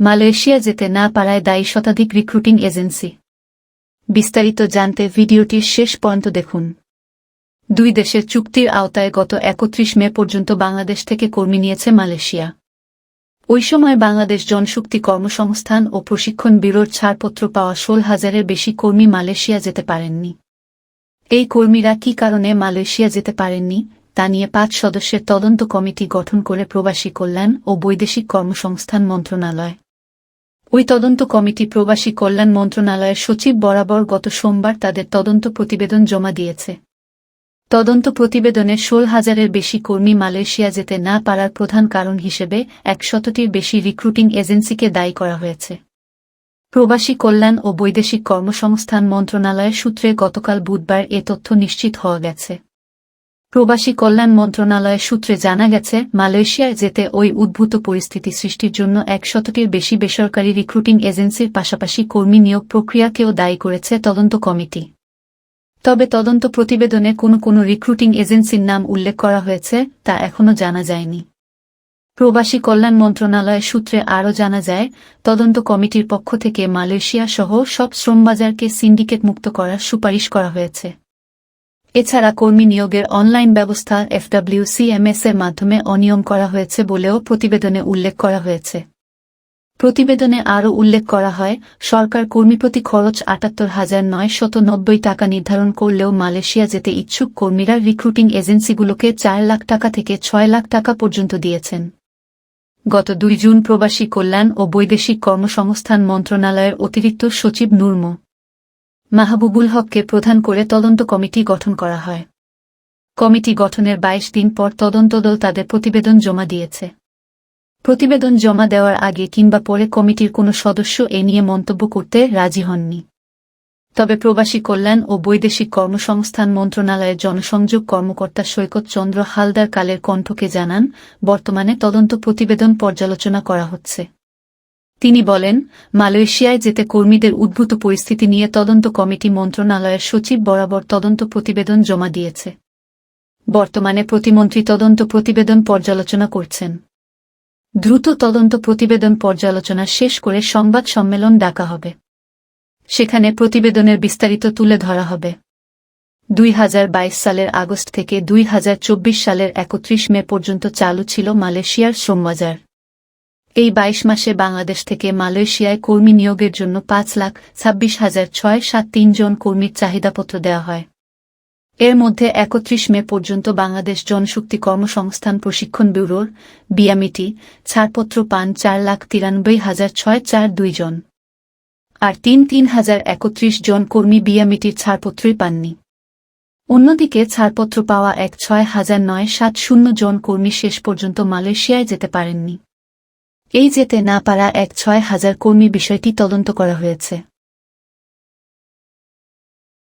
Malaysia যেতে না পারায় দায়ী শতাধিক রিক্রুটিং এজেন্সি। বিস্তারিত জানতে ভিডিওটির শেষ পর্যন্ত দেখুন। দুই দেশের চুক্তির আওতায় গত ৩১ মে পর্যন্ত বাংলাদেশ থেকে কর্মী নিয়েছে মালয়েশিয়া। ওই সময় বাংলাদেশ জনশক্তি কর্মসংস্থান ও প্রশিক্ষণ ব্যুরোর ছাড়পত্র পাওয়া ১৬,০০০-এর বেশি কর্মী মালয়েশিয়া যেতে পারেননি। এই কর্মীরা কী কারণে মালয়েশিয়া যেতে পারেননি তা নিয়ে ৫ সদস্যের তদন্ত কমিটি গঠন করে প্রবাসী কল্যাণ ও বৈদেশিক কর্মসংস্থান মন্ত্রণালয়। ওই তদন্ত কমিটি প্রবাসী কল্যাণ মন্ত্রণালয়ের সচিব বরাবর গত সোমবার তাদের তদন্ত প্রতিবেদন জমা দিয়েছে। তদন্ত প্রতিবেদনে ১৬,০০০-এর বেশি কর্মী মালয়েশিয়া যেতে না পারার প্রধান কারণ হিসেবে ১০০-টির বেশি রিক্রুটিং এজেন্সিকে দায়ী করা হয়েছে। প্রবাসী কল্যাণ ও বৈদেশিক কর্মসংস্থান মন্ত্রণালয়ের সূত্রে গতকাল বুধবার এ তথ্য নিশ্চিত হওয়া গেছে। প্রবাসী কল্যাণ মন্ত্রণালয়ের সূত্রে জানা গেছে, মালয়েশিয়ায় যেতে ওই উদ্ভূত পরিস্থিতি সৃষ্টির জন্য ১০০-টির বেশি বেসরকারি রিক্রুটিং এজেন্সির পাশাপাশি কর্মী নিয়োগ প্রক্রিয়াকেও দায়ী করেছে তদন্ত কমিটি। তবে তদন্ত প্রতিবেদনে কোনো রিক্রুটিং এজেন্সির নাম উল্লেখ করা হয়েছে তা এখনও জানা যায়নি। প্রবাসী কল্যাণ মন্ত্রণালয়ের সূত্রে আরও জানা যায়, তদন্ত কমিটির পক্ষ থেকে মালয়েশিয়া সহ সব শ্রমবাজারকে সিন্ডিকেট মুক্ত করার সুপারিশ করা হয়েছে। এছাড়া কর্মী নিয়োগের অনলাইন ব্যবস্থা FWCMS-এর মাধ্যমে অনিয়ম করা হয়েছে বলেও প্রতিবেদনে উল্লেখ করা হয়েছে। প্রতিবেদনে আরও উল্লেখ করা হয়, সরকার কর্মীপ্রতি খরচ ৭৮,৯৯০ টাকা নির্ধারণ করলেও মালয়েশিয়া যেতে ইচ্ছুক কর্মীরা রিক্রুটিং এজেন্সিগুলোকে ৪ লাখ টাকা থেকে ৬ লাখ টাকা পর্যন্ত দিয়েছেন। গত ২ জুন প্রবাসী কল্যাণ ও বৈদেশিক কর্মসংস্থান মন্ত্রণালয়ের অতিরিক্ত সচিব নূর মো. মাহবুবুল হককে প্রধান করে তদন্ত কমিটি গঠন করা হয়। কমিটি গঠনের ২২ দিন পর তদন্ত দল তাদের প্রতিবেদন জমা দিয়েছে। প্রতিবেদন জমা দেওয়ার আগে কিংবা পরে কমিটির কোনো সদস্য এ নিয়ে মন্তব্য করতে রাজি হননি। তবে প্রবাসী কল্যাণ ও বৈদেশিক কর্মসংস্থান মন্ত্রণালয়ের জনসংযোগ কর্মকর্তা সৈকত চন্দ্র হালদার কালের কণ্ঠকে জানান, বর্তমানে তদন্ত প্রতিবেদন পর্যালোচনা করা হচ্ছে। তিনি বলেন, মালয়েশিয়ায় যেতে কর্মীদের উদ্ভূত পরিস্থিতি নিয়ে তদন্ত কমিটি মন্ত্রণালয়ের সচিব বরাবর তদন্ত প্রতিবেদন জমা দিয়েছে। বর্তমানে প্রতিমন্ত্রী তদন্ত প্রতিবেদন পর্যালোচনা করছেন। দ্রুত তদন্ত প্রতিবেদন পর্যালোচনা শেষ করে সংবাদ সম্মেলন ডাকা হবে। সেখানে প্রতিবেদনের বিস্তারিত তুলে ধরা হবে। ২০২২ সালের আগস্ট থেকে ২০২৪ সালের ৩১ মে পর্যন্ত চালু ছিল মালয়েশিয়ার শ্রমবাজার। এই ২২ মাসে বাংলাদেশ থেকে মালয়েশিয়ায় কর্মী নিয়োগের জন্য ৫,২৬,৬৭৩ জন কর্মীর চাহিদাপত্র দেওয়া হয়। এর মধ্যে ৩১ মে পর্যন্ত বাংলাদেশ জনশক্তি কর্মসংস্থান প্রশিক্ষণ ব্যুরোর BMET ছাড়পত্র পান ৪,৯৩,৬০২ জন। আর ৩,৩৩১ জন কর্মী BMETর ছাড়পত্রই পাননি। অন্যদিকে ছাড়পত্র পাওয়া ৬,৯৭০ জন কর্মী শেষ পর্যন্ত মালয়েশিয়ায় যেতে পারেননি। এই যেতে না পারা ৬,০০০ কর্মী বিষয়টি তদন্ত করা হয়েছে।